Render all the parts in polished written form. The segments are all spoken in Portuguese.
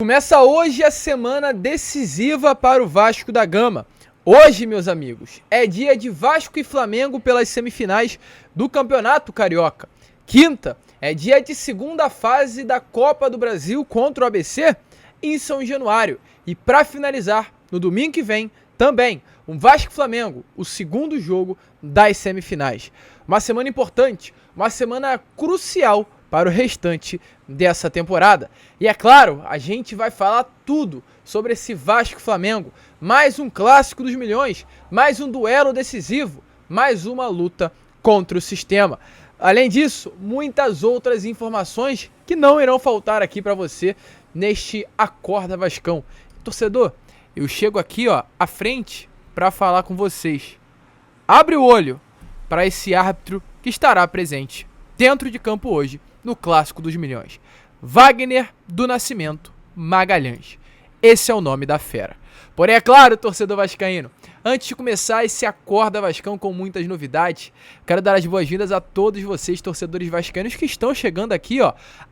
Começa hoje a semana decisiva para o Vasco da Gama. Hoje, meus amigos, é dia de Vasco e Flamengo pelas semifinais do Campeonato Carioca. Quinta, é dia de segunda fase da Copa do Brasil contra o ABC em São Januário. E para finalizar, no domingo que vem, também, um Vasco e Flamengo, o segundo jogo das semifinais. Uma semana importante, uma semana crucial para o restante dessa temporada. E é claro, a gente vai falar tudo sobre esse Vasco e Flamengo. Mais um clássico dos milhões, mais um duelo decisivo, mais uma luta contra o sistema. Além disso, muitas outras informações que não irão faltar aqui para você neste Acorda Vascão. Torcedor, eu chego aqui à frente para falar com vocês. Abre o olho para esse árbitro que estará presente dentro de campo hoje no Clássico dos Milhões. Wagner do Nascimento Magalhães. Esse é o nome da fera. Porém, é claro, torcedor vascaíno, antes de começar esse Acorda Vascão com muitas novidades, quero dar as boas-vindas a todos vocês, torcedores vascaínos, que estão chegando aqui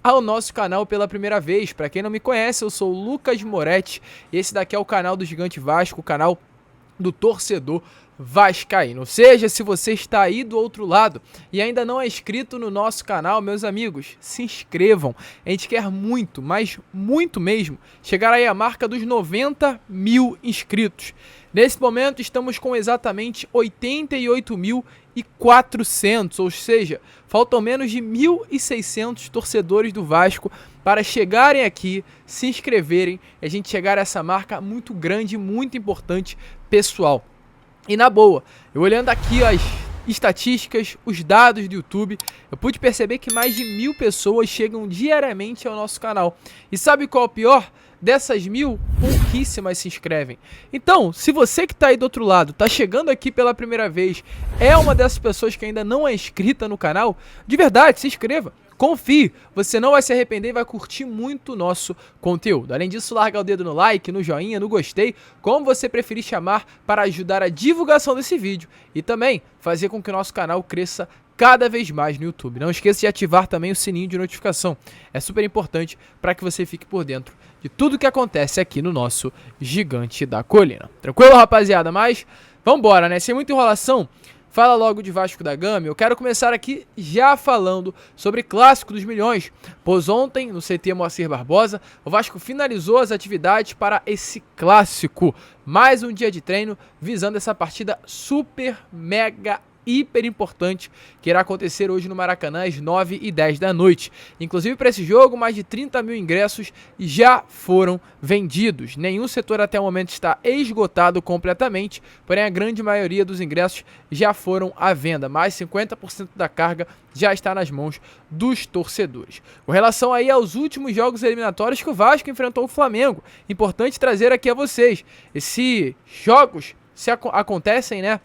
ao nosso canal pela primeira vez. Para quem não me conhece, eu sou o Lucas Moretti e esse daqui é o canal do Gigante Vasco, o canal do torcedor vascaíno. Ou seja, se você está aí do outro lado e ainda não é inscrito no nosso canal, meus amigos, se inscrevam. A gente quer muito, mas muito mesmo, chegar aí à marca dos 90 mil inscritos. Nesse momento estamos com exatamente 88.400, ou seja, faltam menos de 1.600 torcedores do Vasco para chegarem aqui, se inscreverem e a gente chegar a essa marca muito grande, muito importante, pessoal. E na boa, eu olhando aqui as estatísticas, os dados do YouTube, eu pude perceber que mais de 1.000 pessoas chegam diariamente ao nosso canal. E sabe qual é o pior? Dessas 1.000, pouquíssimas se inscrevem. Então, se você que está aí do outro lado, está chegando aqui pela primeira vez, é uma dessas pessoas que ainda não é inscrita no canal, de verdade, se inscreva. Confie, você não vai se arrepender e vai curtir muito o nosso conteúdo. Além disso, larga o dedo no like, no joinha, no gostei, como você preferir chamar, para ajudar a divulgação desse vídeo e também fazer com que o nosso canal cresça cada vez mais no YouTube. Não esqueça de ativar também o sininho de notificação. É super importante para que você fique por dentro de tudo que acontece aqui no nosso Gigante da Colina. Tranquilo, rapaziada? Mas vambora, né? Sem muita enrolação, fala logo de Vasco da Gama. Eu quero começar aqui já falando sobre Clássico dos Milhões, pois ontem no CT Moacir Barbosa, o Vasco finalizou as atividades para esse clássico. Mais um dia de treino visando essa partida super, mega, hiper importante que irá acontecer hoje no Maracanã às 9h10 da noite. Inclusive, para esse jogo, mais de 30 mil ingressos já foram vendidos. Nenhum setor até o momento está esgotado completamente, porém a grande maioria dos ingressos já foram à venda. Mais 50% da carga já está nas mãos dos torcedores. Com relação aí aos últimos jogos eliminatórios que o Vasco enfrentou o Flamengo, importante trazer aqui a vocês. Esses jogos acontecem, né,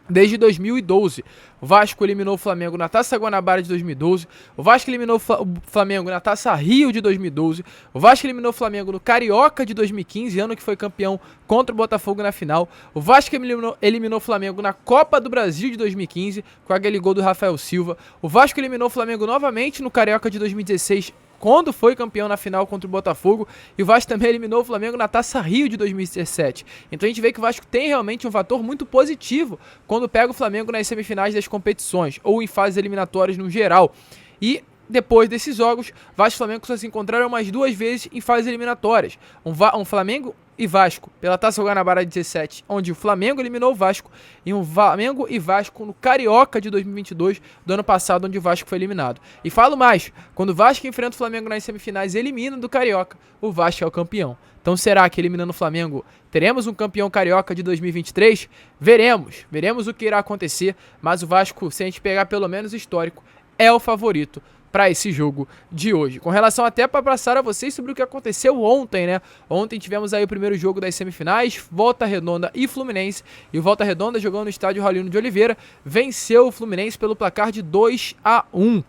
desde 2012. O Vasco eliminou o Flamengo na Taça Guanabara de 2012. O Vasco eliminou o Flamengo na Taça Rio de 2012. O Vasco eliminou o Flamengo no Carioca de 2015, ano que foi campeão contra o Botafogo na final. O Vasco eliminou o Flamengo na Copa do Brasil de 2015, com aquele gol do Rafael Silva. O Vasco eliminou o Flamengo novamente no Carioca de 2016, quando foi campeão na final contra o Botafogo, e o Vasco também eliminou o Flamengo na Taça Rio de 2017. Então a gente vê que o Vasco tem realmente um fator muito positivo quando pega o Flamengo nas semifinais das competições, ou em fases eliminatórias no geral. E depois desses jogos, Vasco e Flamengo só se encontraram mais duas vezes em fases eliminatórias. Um Flamengo e Vasco pela Taça Guanabara 17, onde o Flamengo eliminou o Vasco, e um Flamengo e Vasco no Carioca de 2022, do ano passado, onde o Vasco foi eliminado. E falo mais, quando o Vasco enfrenta o Flamengo nas semifinais e elimina do Carioca, o Vasco é o campeão. Então será que eliminando o Flamengo teremos um campeão carioca de 2023? Veremos o que irá acontecer, mas o Vasco, se a gente pegar pelo menos histórico, é o favorito para esse jogo de hoje. Com relação até para passar a vocês sobre o que aconteceu ontem, né? Ontem tivemos aí o primeiro jogo das semifinais, Volta Redonda e Fluminense, e o Volta Redonda, jogando no estádio Raulino de Oliveira, venceu o Fluminense pelo placar de 2-1.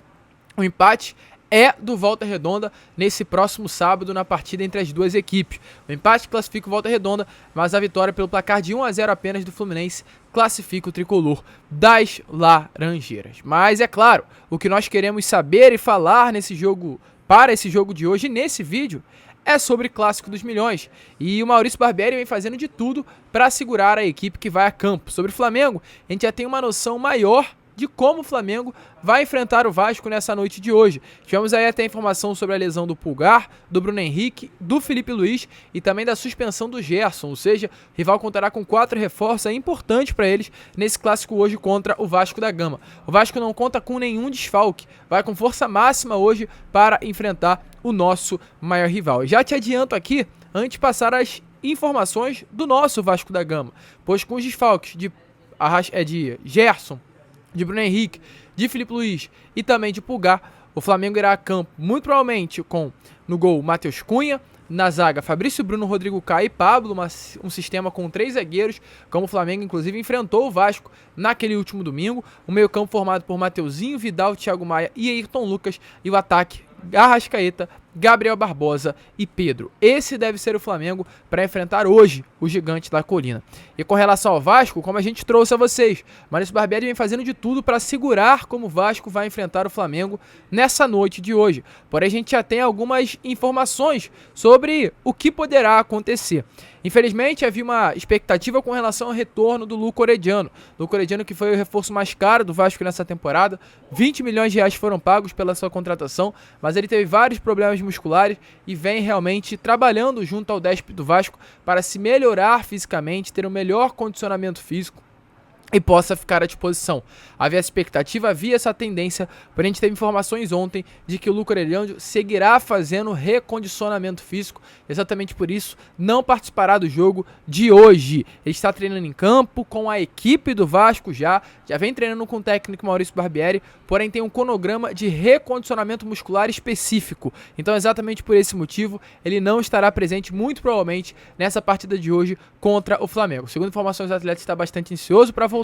O empate é do Volta Redonda nesse próximo sábado na partida entre as duas equipes. O empate classifica o Volta Redonda, mas a vitória pelo placar de 1-0 apenas do Fluminense classifica o tricolor das Laranjeiras. Mas é claro, o que nós queremos saber e falar nesse jogo, para esse jogo de hoje, nesse vídeo, é sobre Clássico dos Milhões. E o Maurício Barbieri vem fazendo de tudo para segurar a equipe que vai a campo. Sobre o Flamengo, a gente já tem uma noção maior de como o Flamengo vai enfrentar o Vasco nessa noite de hoje. Tivemos aí até informação sobre a lesão do Pulgar, do Bruno Henrique, do Felipe Luiz e também da suspensão do Gerson, ou seja, o rival contará com 4 reforços importantes para eles nesse clássico hoje contra o Vasco da Gama. O Vasco não conta com nenhum desfalque, vai com força máxima hoje para enfrentar o nosso maior rival. Já te adianto aqui, antes de passar as informações do nosso Vasco da Gama, pois com os desfalques de Gerson, de Bruno Henrique, de Felipe Luiz e também de Pulgar, o Flamengo irá a campo muito provavelmente com no gol Matheus Cunha, na zaga Fabrício Bruno, Rodrigo Caio e Pablo, um sistema com 3 zagueiros, como o Flamengo inclusive enfrentou o Vasco naquele último domingo, o meio campo formado por Mateuzinho, Vidal, Thiago Maia e Ayrton Lucas e o ataque Arrascaeta, Gabriel Barbosa e Pedro. Esse deve ser o Flamengo para enfrentar hoje o gigante da colina. E com relação ao Vasco, como a gente trouxe a vocês, Maurício Barbieri vem fazendo de tudo para segurar como o Vasco vai enfrentar o Flamengo nessa noite de hoje. Porém, a gente já tem algumas informações sobre o que poderá acontecer. Infelizmente, havia uma expectativa com relação ao retorno do Luco Orediano. Luco Orediano, que foi o reforço mais caro do Vasco nessa temporada. 20 milhões de reais foram pagos pela sua contratação, mas ele teve vários problemas musculares e vem realmente trabalhando junto ao déspota do Vasco para se melhorar fisicamente, ter um melhor condicionamento físico e possa ficar à disposição. Havia essa expectativa, havia essa tendência, porém a gente teve informações ontem de que o Luco Orediano seguirá fazendo recondicionamento físico, exatamente por isso não participará do jogo de hoje. Ele está treinando em campo com a equipe do Vasco já vem treinando com o técnico Maurício Barbieri, porém tem um cronograma de recondicionamento muscular específico, então exatamente por esse motivo ele não estará presente muito provavelmente nessa partida de hoje contra o Flamengo. Segundo informações, o atleta está bastante ansioso para voltar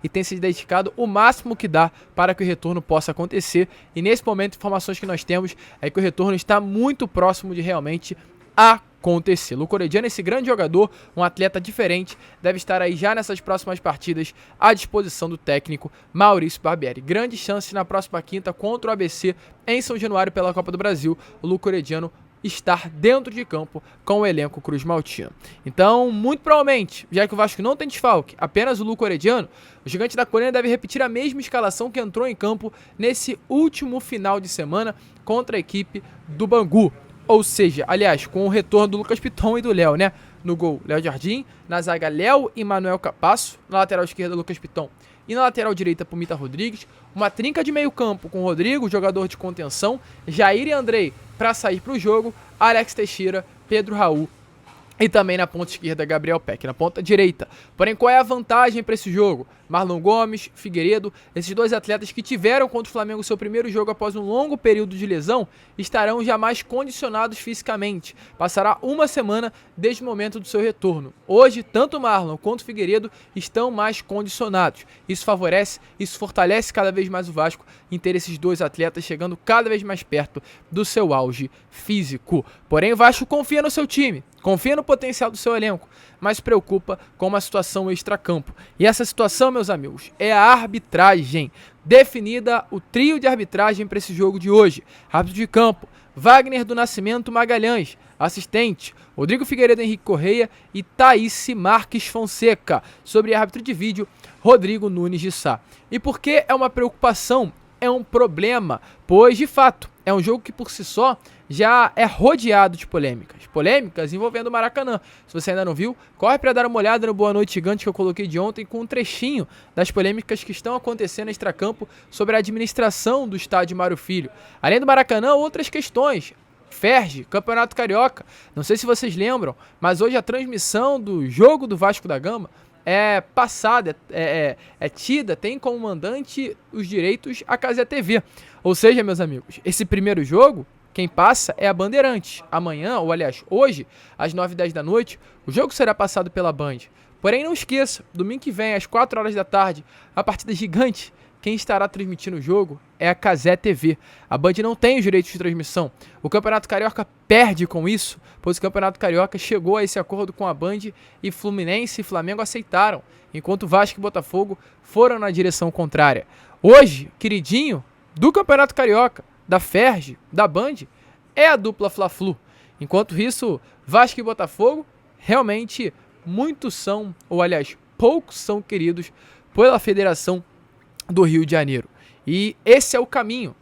e tem se dedicado o máximo que dá para que o retorno possa acontecer, e nesse momento informações que nós temos é que o retorno está muito próximo de realmente acontecer. Luco Orediano, esse grande jogador, um atleta diferente, deve estar aí já nessas próximas partidas à disposição do técnico Maurício Barbieri. Grande chance na próxima quinta contra o ABC em São Januário pela Copa do Brasil, o Luco Orediano estar dentro de campo com o elenco Cruz Maltino. Então, muito provavelmente, já que o Vasco não tem desfalque, apenas o Luco Orediano, o gigante da colina deve repetir a mesma escalação que entrou em campo nesse último final de semana contra a equipe do Bangu. Ou seja, aliás, com o retorno do Lucas Piton e do Léo, né? No gol, Léo Jardim, na zaga, Léo e Manuel Capasso, na lateral esquerda, Lucas Piton e na lateral direita, Pumita Rodrigues, uma trinca de meio campo com Rodrigo, jogador de contenção, Jair e Andrei para sair para o jogo, Alex Teixeira, Pedro Raul e também na ponta esquerda, Gabriel Peck, na ponta direita. Porém, qual é a vantagem para esse jogo? Marlon Gomes, Figueiredo, esses dois atletas que tiveram contra o Flamengo seu primeiro jogo após um longo período de lesão, estarão já mais condicionados fisicamente. Passará uma semana desde o momento do seu retorno. Hoje, tanto Marlon quanto Figueiredo estão mais condicionados. Isso favorece, isso fortalece cada vez mais o Vasco em ter esses dois atletas chegando cada vez mais perto do seu auge físico. Porém, o Vasco confia no seu time, confia no potencial do seu elenco, mas se preocupa com uma situação extracampo. E essa situação, meus amigos, é a arbitragem. Definida o trio de arbitragem para esse jogo de hoje. Árbitro de campo, Wagner do Nascimento Magalhães. Assistente, Rodrigo Figueiredo Henrique Correia e Thaís Marques Fonseca. Sobre árbitro de vídeo, Rodrigo Nunes de Sá. E por que é uma preocupação? É um problema, pois de fato é um jogo que por si só já é rodeado de polêmicas. Polêmicas envolvendo o Maracanã. Se você ainda não viu, corre para dar uma olhada no Boa Noite Gigante que eu coloquei de ontem com um trechinho das polêmicas que estão acontecendo extracampo sobre a administração do estádio Mário Filho. Além do Maracanã, outras questões. Ferge, Campeonato Carioca. Não sei se vocês lembram, mas hoje a transmissão do jogo do Vasco da Gama é passada, é tida, tem como mandante os direitos a Cazé TV. Ou seja, meus amigos, esse primeiro jogo, quem passa é a Bandeirantes. Amanhã, ou aliás, hoje, às 9h10 da noite, o jogo será passado pela Band. Porém, não esqueça, domingo que vem, às 4 horas da tarde, a partida gigante, quem estará transmitindo o jogo é a Cazé TV. A Band não tem os direitos de transmissão. O Campeonato Carioca perde com isso, pois o Campeonato Carioca chegou a esse acordo com a Band e Fluminense e Flamengo aceitaram, enquanto Vasco e Botafogo foram na direção contrária. Hoje, queridinho do Campeonato Carioca, da Ferge, da Band, é a dupla Fla-Flu. Enquanto isso, Vasco e Botafogo realmente muitos são, ou aliás, poucos são queridos pela Federação do Rio de Janeiro. E esse é o caminho.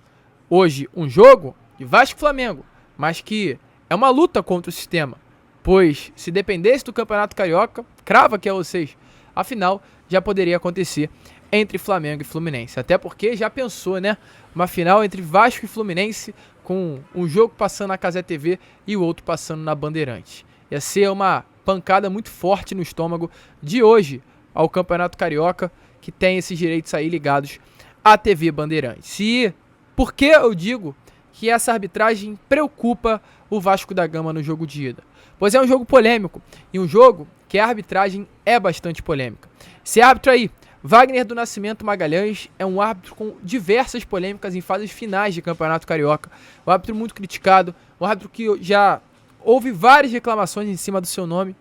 Hoje, um jogo de Vasco e Flamengo, mas que é uma luta contra o sistema. Pois, se dependesse do Campeonato Carioca, crava que é vocês, a final já poderia acontecer entre Flamengo e Fluminense. Até porque já pensou, né? Uma final entre Vasco e Fluminense, com um jogo passando na Cazé TV e o outro passando na Bandeirantes. Ia ser uma pancada muito forte no estômago de hoje ao Campeonato Carioca, que tem esses direitos aí ligados à TV Bandeirantes. E por que eu digo que essa arbitragem preocupa o Vasco da Gama no jogo de ida? Pois é um jogo polêmico, e um jogo que a arbitragem é bastante polêmica. Esse árbitro aí, Wagner do Nascimento Magalhães, é um árbitro com diversas polêmicas em fases finais de Campeonato Carioca. Um árbitro muito criticado, um árbitro que já houve várias reclamações em cima do seu nome.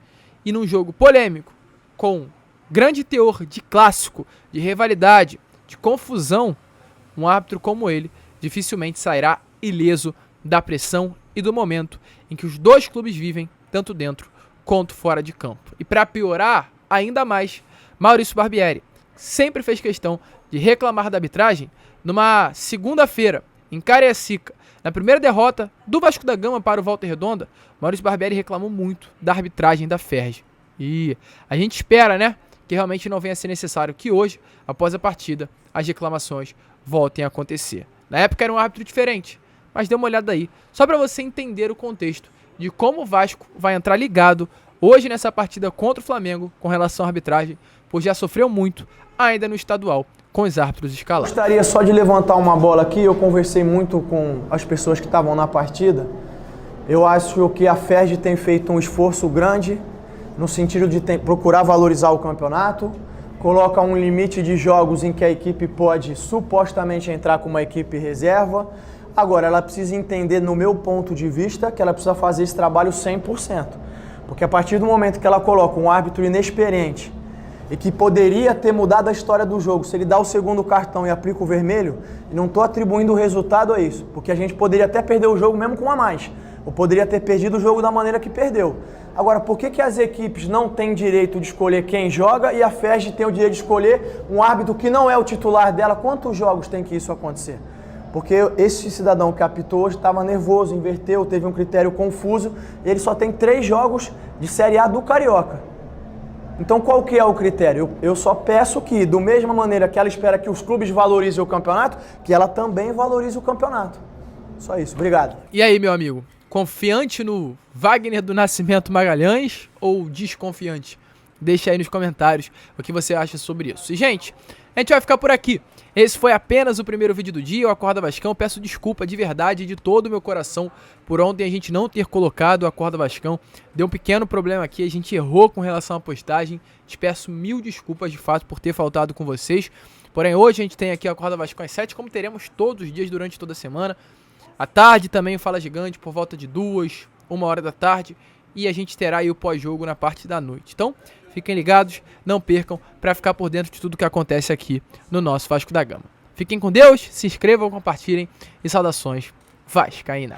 E num jogo polêmico, com grande teor de clássico, de rivalidade, de confusão, um árbitro como ele dificilmente sairá ileso da pressão e do momento em que os dois clubes vivem, tanto dentro quanto fora de campo. E para piorar ainda mais, Maurício Barbieri sempre fez questão de reclamar da arbitragem numa segunda-feira, em Cariacica. Na primeira derrota do Vasco da Gama para o Volta Redonda, Maurício Barbieri reclamou muito da arbitragem da Ferj. E a gente espera, né, que realmente não venha a ser necessário que hoje, após a partida, as reclamações voltem a acontecer. Na época era um árbitro diferente, mas dê uma olhada aí, só para você entender o contexto de como o Vasco vai entrar ligado hoje nessa partida contra o Flamengo com relação à arbitragem, pois já sofreu muito ainda no estadual com os árbitros escalados. Gostaria só de levantar uma bola aqui. Eu conversei muito com as pessoas que estavam na partida. Eu acho que a Ferj tem feito um esforço grande no sentido de procurar valorizar o campeonato, coloca um limite de jogos em que a equipe pode supostamente entrar com uma equipe reserva. Agora, ela precisa entender, no meu ponto de vista, que ela precisa fazer esse trabalho 100%. Porque a partir do momento que ela coloca um árbitro inexperiente e que poderia ter mudado a história do jogo, se ele dá o segundo cartão e aplica o vermelho, não estou atribuindo o resultado a isso, porque a gente poderia até perder o jogo mesmo com um a mais, ou poderia ter perdido o jogo da maneira que perdeu. Agora, por que as equipes não têm direito de escolher quem joga e a Ferj tem o direito de escolher um árbitro que não é o titular dela? Quantos jogos tem que isso acontecer? Porque esse cidadão que apitou hoje estava nervoso, inverteu, teve um critério confuso, e ele só tem 3 jogos de Série A do Carioca. Então qual que é o critério? Eu só peço que, da mesma maneira que ela espera que os clubes valorizem o campeonato, que ela também valorize o campeonato. Só isso, obrigado. E aí, meu amigo, confiante no Wagner do Nascimento Magalhães ou desconfiante? Deixa aí nos comentários o que você acha sobre isso. E, gente, a gente vai ficar por aqui. Esse foi apenas o primeiro vídeo do dia, o Acorda Vascão. Peço desculpa de verdade, de todo o meu coração, por ontem a gente não ter colocado o Acorda Vascão. Deu um pequeno problema aqui, a gente errou com relação à postagem. Te peço mil desculpas de fato por ter faltado com vocês. Porém, hoje a gente tem aqui o Acorda Vascão às 7, como teremos todos os dias durante toda a semana. À tarde também o Fala Gigante, por volta de 2, 1 hora da tarde. E a gente terá aí o pós-jogo na parte da noite. Então, fiquem ligados, não percam, para ficar por dentro de tudo que acontece aqui no nosso Vasco da Gama. Fiquem com Deus, se inscrevam, compartilhem e saudações vascaínas.